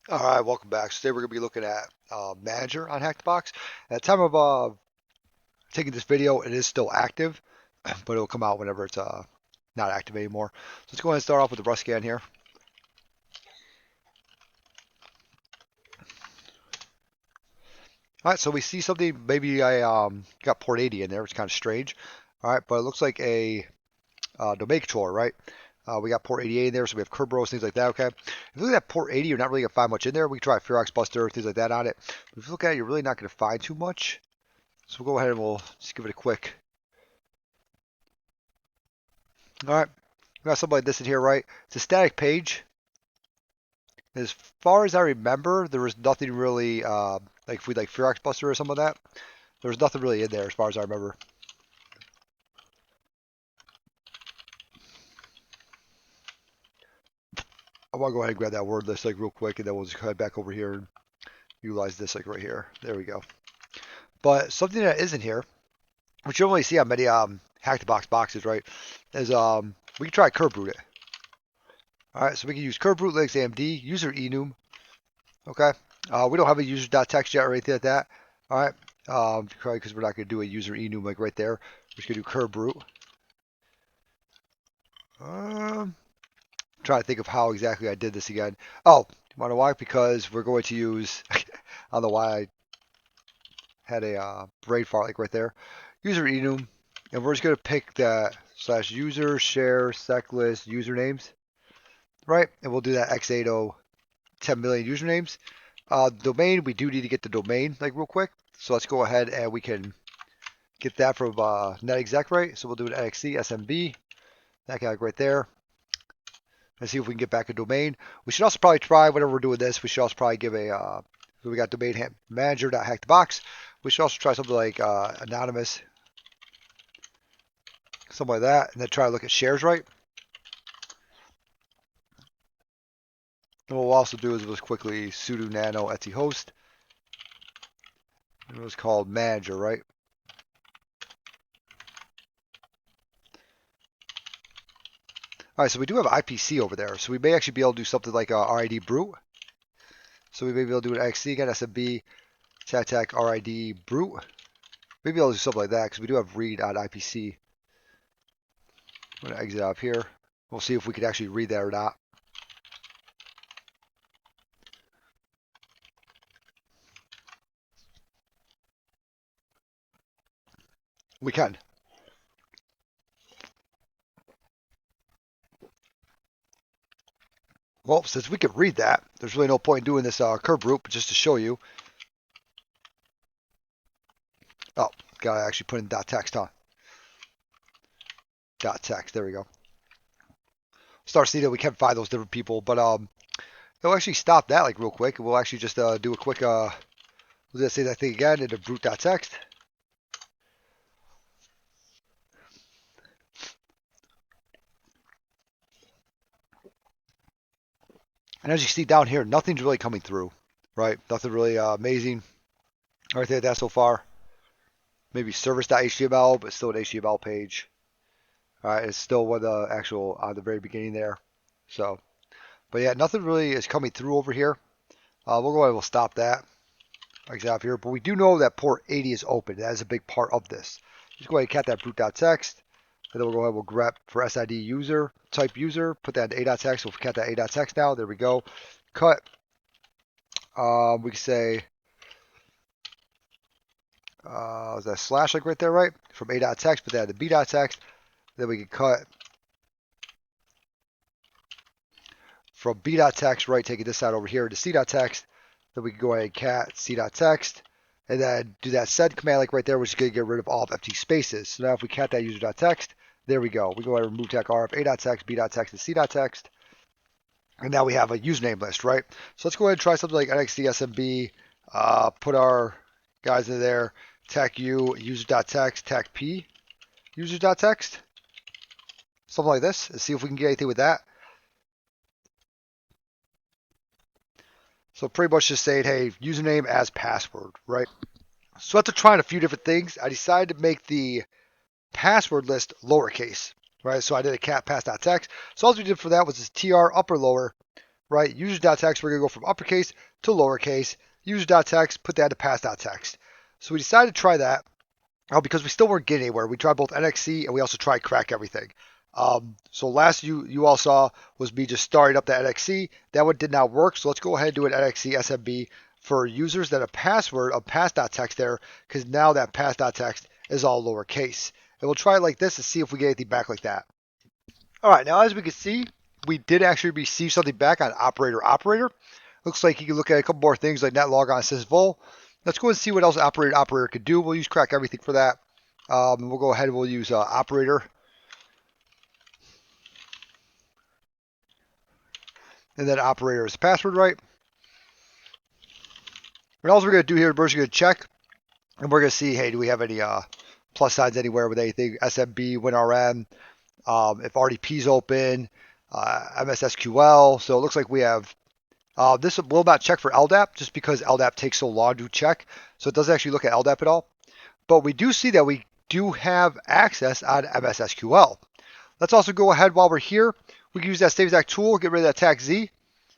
All right, welcome back. So today we're going to be looking at Manager on HackedBox. At the time of taking this video, it is still active, but it'll come out whenever it's not active anymore. So let's go ahead and start off with the rust scan here. All right, so we see something. Maybe I got port 80 in there. It's kind of strange. All right, but it looks like a domain controller, right? We got port 88 in there, so we have Kerberos, things like that. Okay, if you look at port 80, you're not really gonna find much in there. We can try Ferox Buster, things like that on it. But if you look at it, you're really not gonna find too much. So we'll go ahead and we'll just give it a quick. All right, we got something like this in here, right? It's a static page. As far as I remember, there was nothing really like if we like Ferox Buster or some of that. There was nothing really in there as far as I remember. I want to go ahead and grab that word list like real quick, and then we'll just head back over here and utilize this like right here. There we go. But something that isn't here, which you don't really see on many hack the box boxes, right? Is we can try curve root it. All right, so we can use curve root links AMD user enum. Okay, we don't have a user.txt yet or anything like that. All right, because we're not going to do a user enum like right there. We're just going to do curve root. Trying to think of how exactly I did this again. Oh, you want to know why? Because we're going to use. I don't know why I had a brain fart like right there. User enum, and we're just going to pick that slash user share sec list usernames, right? And we'll do that x80 10 million usernames. Domain, we do need to get the domain like real quick. So let's go ahead and we can get that from netexec, right? So we'll do an nxc smb, that guy right there. And see if we can get back a domain. We should also probably try, whenever we're doing this, we should also probably give a, so we got domain manager.hackthebox. We should also try something like anonymous, something like that, and then try to look at shares, right? And what we'll also do is we'll just quickly sudo nano etsy host. It was called manager, right? All right, so we do have IPC over there. So we may actually be able to do something like RID brute. So we may be able to do an XC again, SMB, attack RID brute. Maybe I'll do something like that because we do have read on IPC. I'm going to exit out of here. We'll see if we can actually read that or not. We can. Well, since we could read that, there's really no point in doing this curve root, but just to show you. Oh, gotta actually put in .text, huh? .text, there we go. Start seeing that we can find those different people, but it'll actually stop that like real quick. We'll actually just do a quick, we'll just say that thing again into brute.text. And as you see down here, nothing's really coming through, right? Nothing really amazing or anything like that so far. Maybe service.html, but still an HTML page. All right, it's still one of the actual on the very beginning there. So, but yeah, nothing really is coming through over here. We'll go ahead and we'll stop that. Exit out here. But we do know that port 80 is open. That is a big part of this. Just go ahead and cat that brute.text. And then we'll go ahead and we'll grep for SID user, type user, put that in a.text. We'll cat that a.text now. There we go. Cut. We can say, is that slash like right there, right? From a.text, put that in b.text. Then we can cut from b.text, right, taking this out over here to c.text. Then we can go ahead and cat c.text. And then do that send command like right there, which is going to get rid of all of empty spaces. So now if we cat that user.text, there we go. We go ahead and remove tech rf a.text, b.text, and c.text. And now we have a username list, right? So let's go ahead and try something like nxdsmb, put our guys in there, tech u, user.text, tech p, user.text, something like this, and see if we can get anything with that. So pretty much just saying, hey, username as password, right? So after trying a few different things, I decided to make the password list lowercase, right? So I did a cat pass.text. So all we did for that was this tr upper lower right? Users.text, we're going to go from uppercase to lowercase. Users.text, put that to pass.text. So we decided to try that because we still weren't getting anywhere. We tried both NXC and we also tried crack everything. So last you all saw was me just starting up the NXC. That one did not work. So let's go ahead and do an NXC SMB for users that a password of pass.text there, because now that pass.text is all lowercase. And we'll try it like this and see if we get anything back like that. All right, now as we can see, we did actually receive something back on operator. Looks like you can look at a couple more things like net logon sysvol. Let's go and see what else operator could do. We'll use crack everything for that. We'll go ahead and we'll use operator. And then operator is password, right? And all we're going to do here, we're just going to check. And we're going to see, hey, do we have any plus signs anywhere with anything? SMB, WinRM, if RDP is open, MSSQL. So it looks like we have, this will not check for LDAP just because LDAP takes so long to check. So it doesn't actually look at LDAP at all. But we do see that we do have access on MSSQL. Let's also go ahead while we're here. We can use that save exact tool, get rid of that tag Z,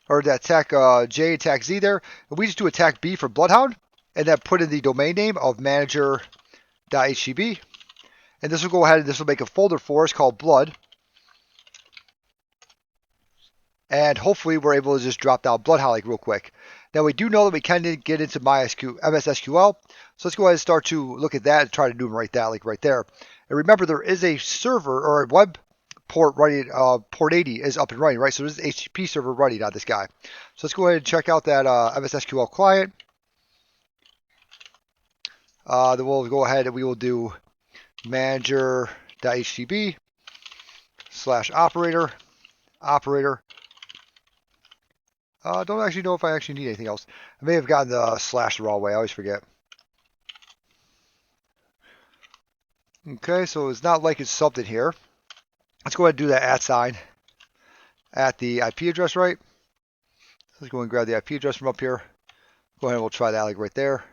or that tag J, tag Z there. And we just do a tag B for Bloodhound, and then put in the domain name of manager.htb. And this will go ahead and this will make a folder for us called blood. And hopefully we're able to just drop down Bloodhound like real quick. Now we do know that we can get into MSSQL. So let's go ahead and start to look at that and try to enumerate that like right there. And remember, there is a server or a web port running, port 80 is up and running, right? So there's an HTTP server running on this guy. So let's go ahead and check out that MSSQL client. Then we'll go ahead and we will do manager.htb / operator. Don't actually know if I actually need anything else. I may have gotten the slash the wrong way. I always forget. Okay, so it's not like it's something here. Let's go ahead and do that @ sign at the IP address, right? Let's go and grab the IP address from up here. Go ahead and we'll try that like right there.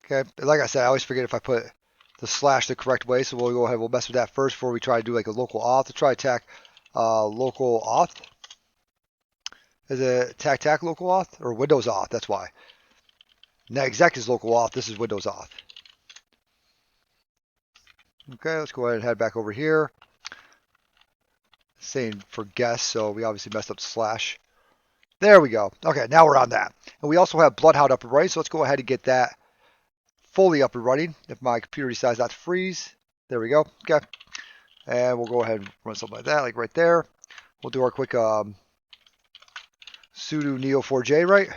Okay, like I said, I always forget if I put the slash the correct way, so we'll go ahead and we'll mess with that first before we try to do like a local auth. Let's try attack local auth. Is it tac local auth or Windows auth? That's why. Now exec is local auth. This is Windows auth. Okay, let's go ahead and head back over here. Saying for guest, so we obviously messed up the slash. There we go. Okay, now we're on that. And we also have Bloodhound up and running, so let's go ahead and get that fully up and running. If my computer decides not to freeze, there we go. Okay, and we'll go ahead and run something like that, like right there. We'll do our quick sudo neo4j, right?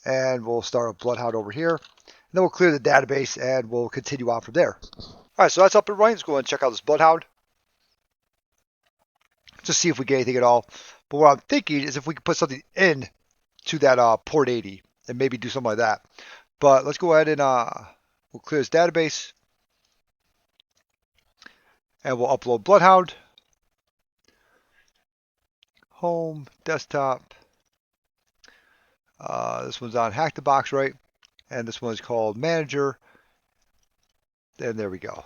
And we'll start a Bloodhound over here. And then we'll clear the database and we'll continue on from there. All right, so that's up and running. Let's go ahead and check out this Bloodhound. Just see if we get anything at all. But what I'm thinking is if we could put something in to that port 80 and maybe do something like that. But let's go ahead and we'll clear this database. And we'll upload Bloodhound. Home, desktop. This one's on Hack the Box, right? And this one is called Manager. And there we go.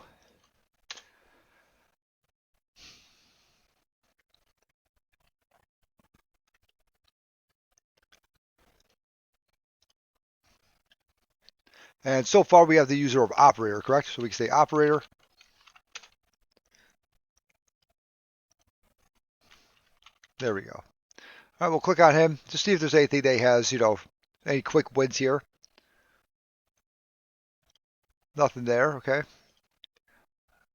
And so far we have the user of operator, correct? So we can say operator. There we go. All right, we'll click on him to see if there's anything that he has, any quick wins here. Nothing there, okay.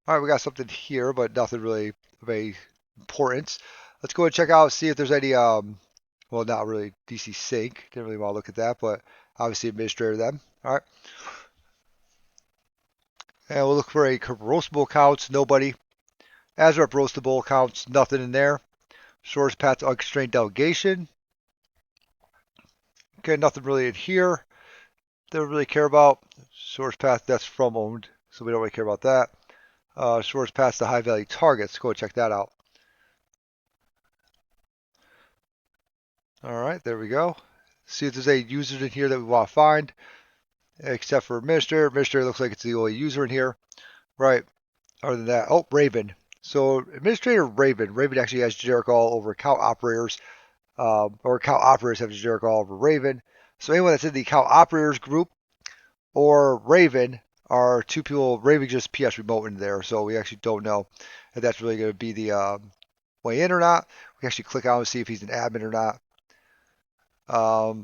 All right, we got something here, but nothing really of any importance. Let's go and check out, see if there's any, well, not really DC sync. Didn't really want to look at that, but obviously administrator them. All right. And we'll look for a roastable accounts, nobody. Azure roastable accounts, nothing in there. Source path to unconstrained delegation. Okay, nothing really in here. Don't really care about. Source path that's from owned, so we don't really care about that. Source path to high value targets. Go check that out. All right, there we go. See if there's any users in here that we want to find, except for administrator. Administrator looks like it's the only user in here. Right. Other than that, oh, Raven. So administrator Raven actually has generic all over account operators, or account operators have generic all over Raven. So anyone that's in the account operators group or Raven are two people. Raven just PS remote in there, so we actually don't know if that's really going to be the way in or not. We can actually click on and see if he's an admin or not.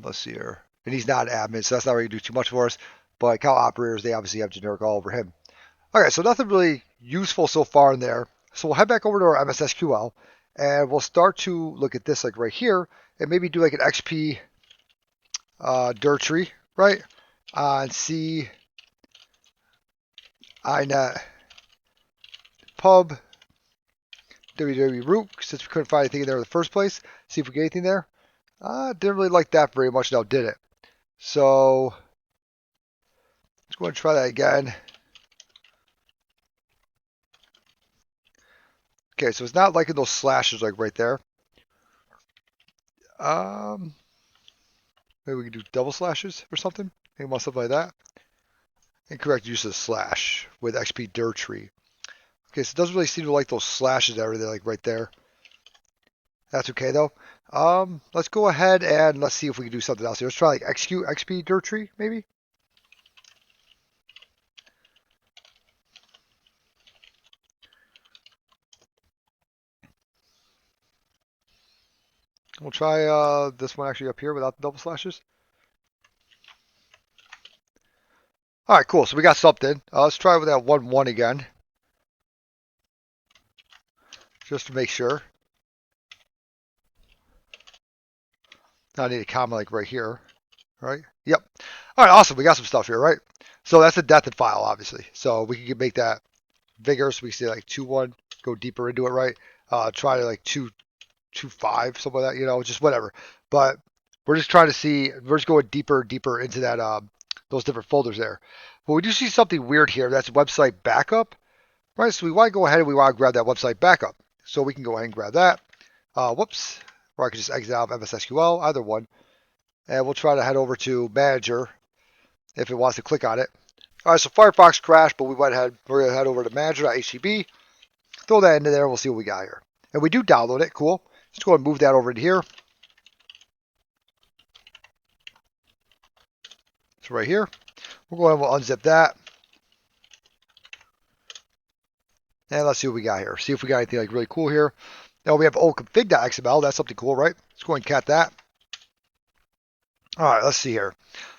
Let's see here. And he's not an admin, so that's not really going to do too much for us. But account operators, they obviously have generic all over him. Okay, so nothing really useful so far in there. So we'll head back over to our MS-SQL, and we'll start to look at this like right here, and maybe do like an XP directory, right? And see inet pub www root, since we couldn't find anything in there in the first place. See if we get anything there. Didn't really like that very much now, did it? So let's go and try that again. Okay, so it's not liking those slashes like right there. Maybe we can do double slashes or something. Maybe want something like that. Incorrect use of slash with XP directory. Okay, so it doesn't really seem to like those slashes that are there, like right there. That's okay though. Let's go ahead and let's see if we can do something else here. Let's try like execute XP directory maybe. We'll try this one actually up here without the double slashes. All right, cool. So we got something. Let's try with that 1-1 again, just to make sure. Now I need a comma like right here, right? Yep. All right, awesome. We got some stuff here, right? So that's a depth file, obviously. So we can make that bigger, so we can say like 2-1, go deeper into it, right? Try to like 2.5, something like that, you know, just whatever. But we're just trying to see, we're just going deeper into that those different folders there. But we do see something weird here. That's website backup, right? So we want to go ahead and we want to grab that website backup. So we can go ahead and grab that. Whoops. Or I can just exit out of MS-SQL, either one. And we'll try to head over to manager if it wants to click on it. All right, so Firefox crashed, but we're going to head over to manager.htb, throw that into there, and we'll see what we got here. And we do download it, cool. Let's go ahead and move that over into here. So right here, we'll go ahead and we'll unzip that. And let's see what we got here. See if we got anything like really cool here. Now we have old config.xml. That's something cool, right? Let's go ahead and cat that. All right, let's see here.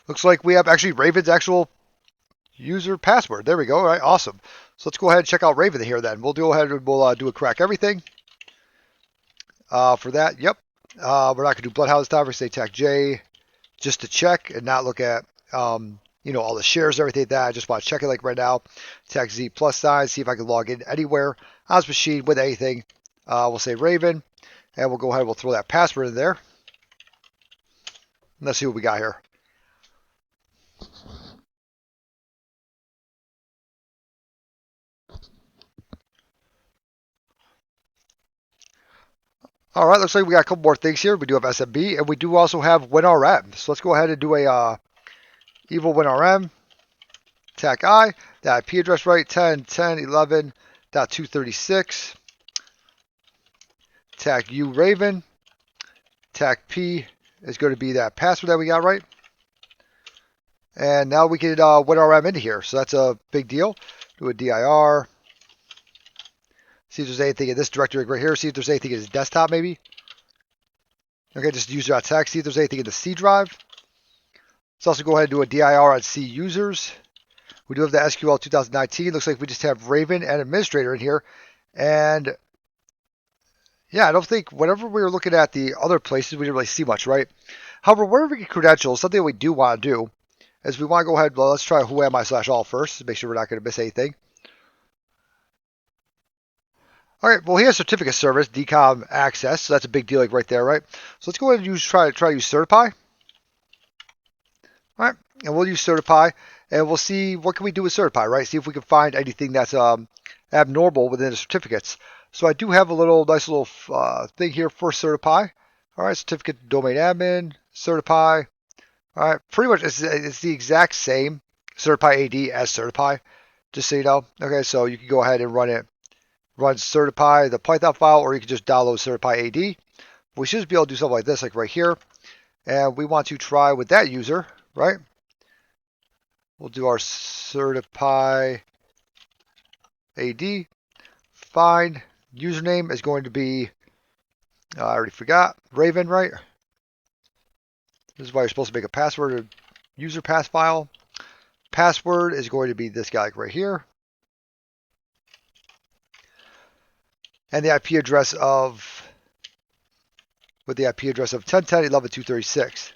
Looks like we have actually Raven's actual user password. There we go. All right, awesome. So let's go ahead and check out Raven here then. We'll go ahead and we'll do a crack everything. For that, yep. We're not going to do Bloodhound this time. We're going to say tag J just to check and not look at, you know, all the shares and everything like that. I just want to check it like right now. Tag Z plus sign, see if I can log in anywhere on this machine with anything. We'll say Raven, and we'll go ahead and we'll throw that password in there. Let's see what we got here. All right, looks like we got a couple more things here. We do have SMB, and we do also have WinRM. So let's go ahead and do a evil WinRM. TAC I, that IP address right, 10.10.11.236. TAC U Raven. TAC P is going to be that password that we got right. And now we can WinRM into here. So that's a big deal. Do a dir. See if there's anything in this directory right here. See if there's anything in his desktop maybe. Okay, just user.txt. See if there's anything in the C drive. Let's also go ahead and do a dir on C users. We do have the SQL 2019. Looks like we just have Raven and administrator in here. And yeah, I don't think whenever we were looking at the other places, we didn't really see much, right? However, whenever we get credentials, something we do want to do is we want to go ahead, well, let's try who am I/all first to make sure we're not going to miss anything. All right, well, here's certificate service, DCOM access. So that's a big deal like right there, right? So let's go ahead and try to use certify. All right, and we'll use certify, and we'll see what can we do with certify, right? See if we can find anything that's abnormal within the certificates. So I do have a nice little thing here for certify. All right, certificate domain admin, certify. All right, pretty much it's the exact same certify AD as certify, just so you know. Okay, so you can go ahead and run it run certify the Python file, or you can just download certify AD. We should be able to do something like this, like right here. And we want to try with that user, right? We'll do our certify AD. Fine. Username is going to be, I already forgot, Raven, right? This is why you're supposed to make a password or user pass file. Password is going to be this guy right here. And the IP address of, with the IP address of 10.10.11.236.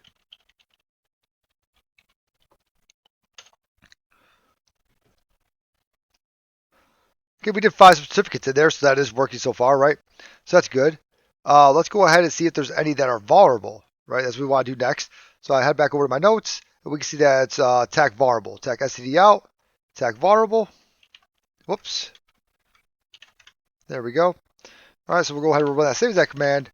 Okay, we did 5 certificates in there, so that is working so far, right? So that's good. Let's go ahead and see if there's any that are vulnerable, right? As we want to do next. So I head back over to my notes, and we can see that it's attack vulnerable. Attack STD out, attack vulnerable. Whoops. There we go. All right, so we'll go ahead and run that, save that command.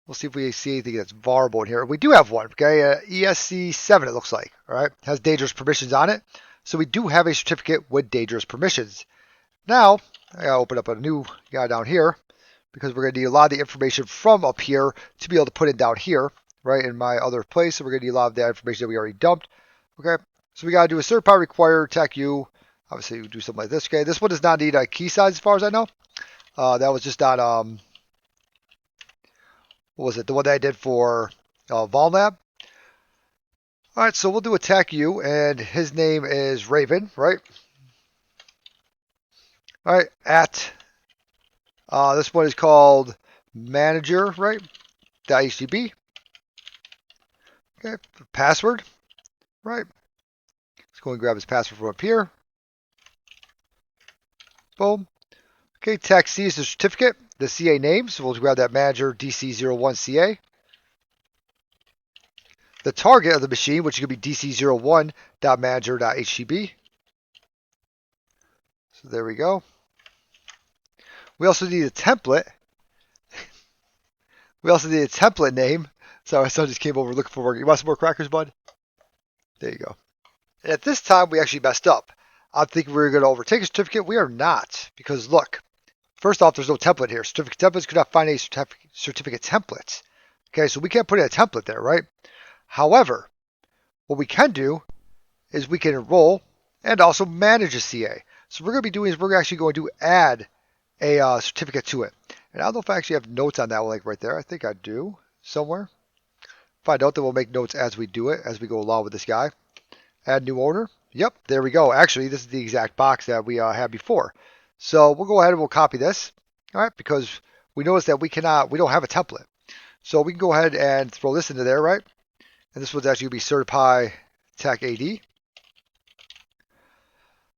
We'll see if we see anything that's vulnerable in here. We do have one, okay? ESC7, it looks like, all right? Has dangerous permissions on it. So we do have a certificate with dangerous permissions. Now, I gotta open up a new guy down here because we're gonna need a lot of the information from up here to be able to put it down here, right, in my other place. So we're gonna need a lot of that information that we already dumped. Okay, so we gotta do a certify require attack U. Obviously, we do something like this. Okay, this one does not need a key size as far as I know. That was just on what was it? The one that I did for Volnab. All right, so we'll do attack U, and his name is Raven, right? All right, at this one is called manager, right? .htb. Okay, password, right? Let's go and grab his password from up here. Boom. Okay, tag C is the certificate, the CA name, so we'll grab that manager DC01CA. The target of the machine, which could be DC01.manager.htb. So there we go. We also need a template. We also need a template name. Sorry, my son just came over looking for work. You want some more crackers, bud? There you go. And at this time, we actually messed up. I'm thinking we were going to overtake a certificate. We are not, because look, first off, there's no template here. Certificate templates could not find any certificate templates. Okay, so we can't put in a template there, right? However, what we can do is we can enroll and also manage a CA. So what we're going to be doing is we're actually going to add a certificate to it. And I don't know if I actually have notes on that one, like right there. I think I do somewhere. If I don't, then we'll make notes as we do it, as we go along with this guy. Add new owner. Yep, there we go. Actually, this is the exact box that we had before. So we'll go ahead and we'll copy this, all right, because we notice that we don't have a template. So we can go ahead and throw this into there, right? And this one's actually going to be certify attack AD.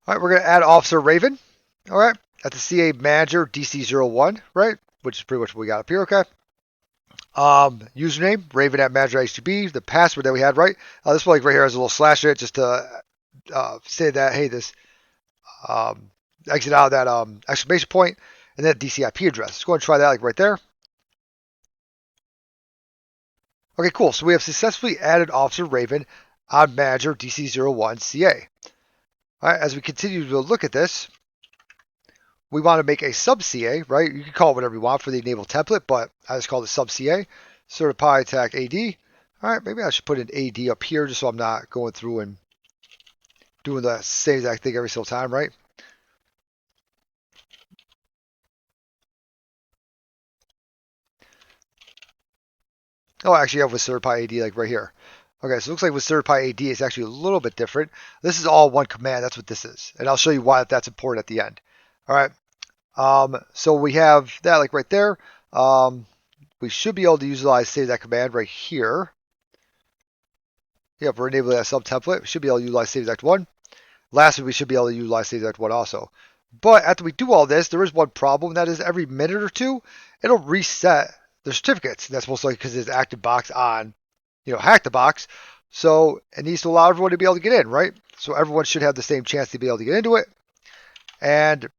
All right, we're going to add Officer Raven, all right, at the CA manager DC01, right, which is pretty much what we got up here, okay? Username, Raven at manager HTB, the password that we had, right? This one, like right here, has a little slash in it just to say that, hey, this exit out of that exclamation point, and then DC IP address. Let's go and try that, like right there. Okay, cool. So we have successfully added Officer Raven on manager DC01CA. All right, as we continue to look at this, we want to make a sub CA, right? You can call it whatever you want for the enable template, but I just call it sub CA. Certify attack AD. All right, maybe I should put an AD up here just so I'm not going through and doing the same exact thing every single time, right? Oh, actually, I have with certify AD like right here. Okay, so it looks like with certify AD, it's actually a little bit different. This is all one command. That's what this is. And I'll show you why that's important at the end. All right. So we have that like right there. We should be able to utilize save that command right here. Yep, we're enabling that sub template. We should be able to utilize save exact one. Lastly, we should be able to utilize save exact one also. But after we do all this, there is one problem. That is every minute or two, it'll reset the certificates. And that's most likely because it's active box on, hack the box. So it needs to allow everyone to be able to get in, right? So everyone should have the same chance to be able to get into it. And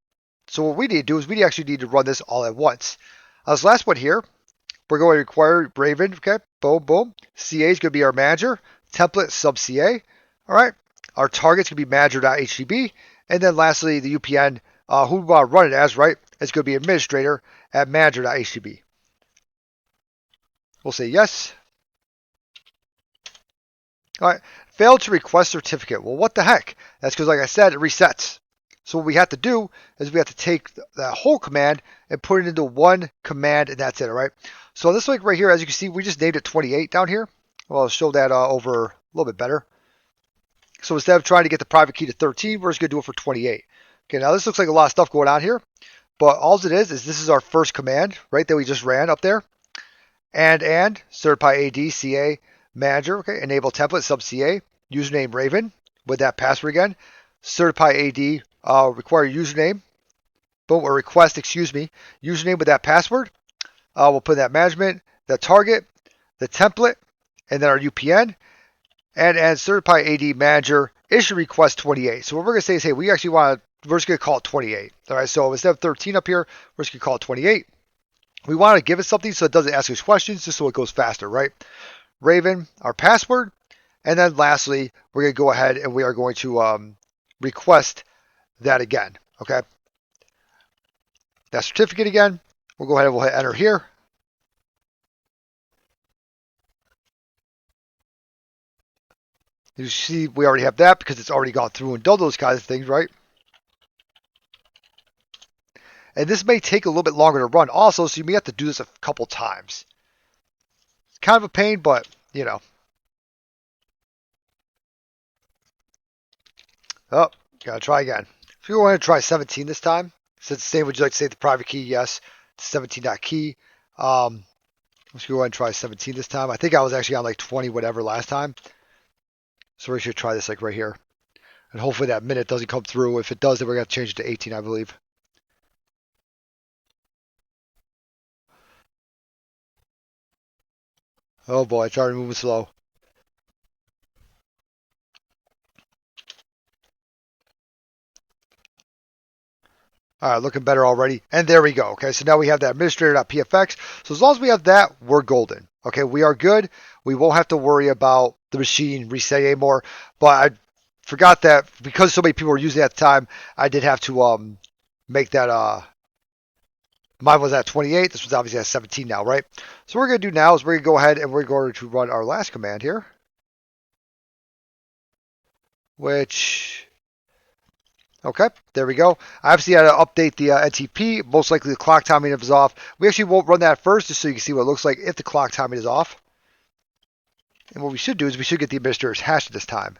so what we need to do is we actually need to run this all at once. This last one here, we're going to require Raven, okay? Boom, boom. CA is going to be our manager. Template sub CA. All right. Our target's going to be manager.htb. And then lastly, the UPN, who we want to run it as, right? It's going to be administrator at manager.htb. We'll say yes. All right, failed to request certificate. Well, what the heck? That's because, like I said, it resets. So what we have to do is we have to take that whole command and put it into one command, and that's it, all right? So this link right here, as you can see, we just named it 28 down here. Well, I'll show that over a little bit better. So instead of trying to get the private key to 13, we're just going to do it for 28. Okay, now this looks like a lot of stuff going on here, but all it is this is our first command, right, that we just ran up there. And certify AD CA manager, okay, enable template sub CA, username Raven with that password again, certify AD require username, boom, or request, username with that password. We'll put that management, the target, the template, and then our UPN, and certify AD manager issue request 28. So what we're going to say is, hey, we're just going to call it 28. All right, so instead of 13 up here, we're just going to call it 28. We want to give it something so it doesn't ask us questions, just so it goes faster, right? Raven, our password, and then lastly, we're going to go ahead and we are going to request that again, okay? That certificate again. We'll go ahead and we'll hit enter here. You see, we already have that because it's already gone through and done those kinds of things, right? And this may take a little bit longer to run also, so you may have to do this a couple times. It's kind of a pain, but, you know. Oh, gotta try again. If you want to try 17 this time, since the same, would you like to save the private key? Yes. 17.key. Let's go ahead and try 17 this time. I think I was actually on like 20 whatever last time. So we should try this like right here. And hopefully that minute doesn't come through. If it does, then we're going to change it to 18, I believe. Oh boy, it's already moving slow. All right, looking better already. And there we go. Okay, so now we have that administrator.pfx. So as long as we have that, we're golden. Okay, we are good. We won't have to worry about the machine resetting anymore. But I forgot that because so many people were using it at the time, I did have to make that. Mine was at 28. This was obviously at 17 now, right? So what we're going to do now is we're going to go ahead and we're going to run our last command here, which... Okay, there we go. I obviously had to update the NTP. Most likely the clock timing is off. We actually won't run that first just so you can see what it looks like if the clock timing is off. And what we should do is we should get the administrator's hash this time.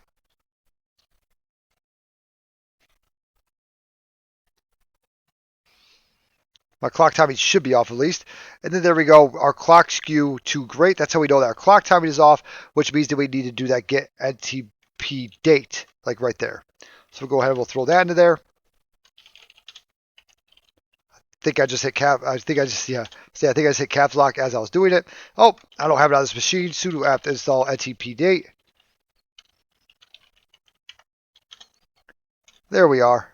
My clock timing should be off at least. And then there we go. Our clock skew to great. That's how we know that our clock timing is off, which means that we need to do that get NTP date, like right there. So we'll go ahead and we'll throw that into there. I think I just hit caps lock as I was doing it. Oh, I don't have it on this machine. Sudo apt install NTP date. There we are.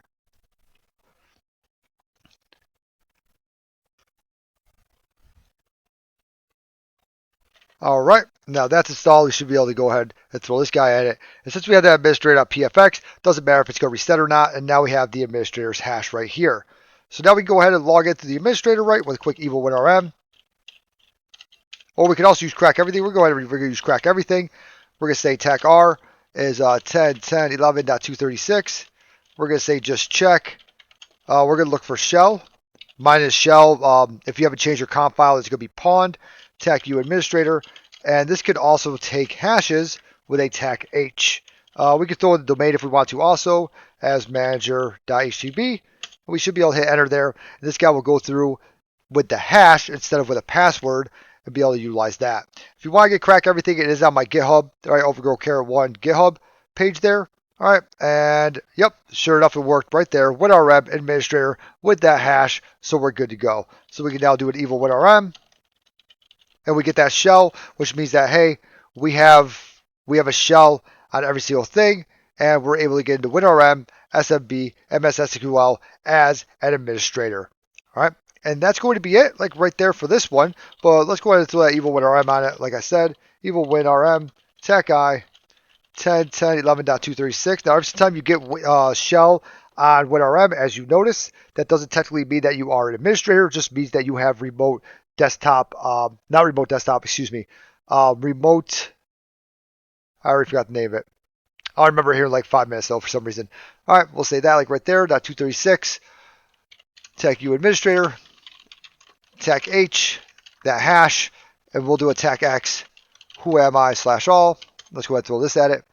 All right, now that's installed. We should be able to go ahead and throw this guy at it. And since we have that administrator.pfx, doesn't matter if it's going to reset or not. And now we have the administrator's hash right here. So now we can go ahead and log into the administrator, right, with a quick eval win-rm. Or we can also use crack everything. We're going to use crack everything. We're going to say tech R is 10.10.11.236. We're going to say just check. We're going to look for shell. Mine is shell. If you haven't changed your comp file, it's going to be pawned. Tech U administrator, and this could also take hashes with a tech H. We could throw in the domain if we want to also as manager.htb. We should be able to hit enter there. And this guy will go through with the hash instead of with a password and be able to utilize that. If you want to get crack everything, it is on my GitHub. All right, Overgrow Carrot 1 GitHub page there. All right, and yep, sure enough, it worked right there with our rem administrator with that hash, so we're good to go. So we can now do an eval with rm. And we get that shell, which means that, hey, we have a shell on every single thing, and we're able to get into WinRM, SMB, MSSQL as an administrator. All right, and that's going to be it, like right there for this one. But let's go ahead and throw that eval WinRM on it. Like I said, eval WinRM, tech I, 10.10.11.236. Now, every time you get shell on WinRM. As you notice, that doesn't technically mean that you are an administrator. It just means that you have remote desktop, not remote desktop, excuse me, remote, I already forgot the name of it. I'll remember here in like 5 minutes though for some reason. All right, we'll say that like right there, .236, tech U administrator, tech H, that hash, and we'll do a tech X, who am I / all. Let's go ahead and throw this at it.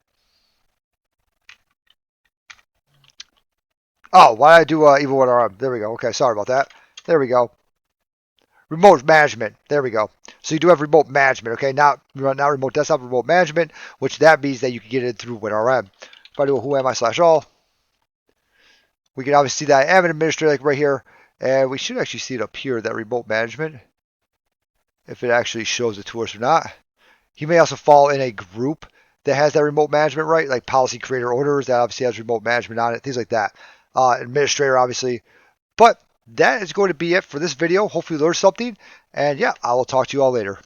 Oh, why did I do even WinRM? There we go. Okay, sorry about that. There we go. Remote management. There we go. So you do have remote management, okay? Not remote desktop, remote management, which that means that you can get it through WinRM. If I do a who am I / all, we can obviously see that I am an administrator like right here, and we should actually see it up here, that remote management, if it actually shows it to us or not. He may also fall in a group that has that remote management, right? Like policy creator orders, that obviously has remote management on it, things like that. Administrator, obviously. But that is going to be it for this video. Hopefully you learned something. And yeah, I will talk to you all later.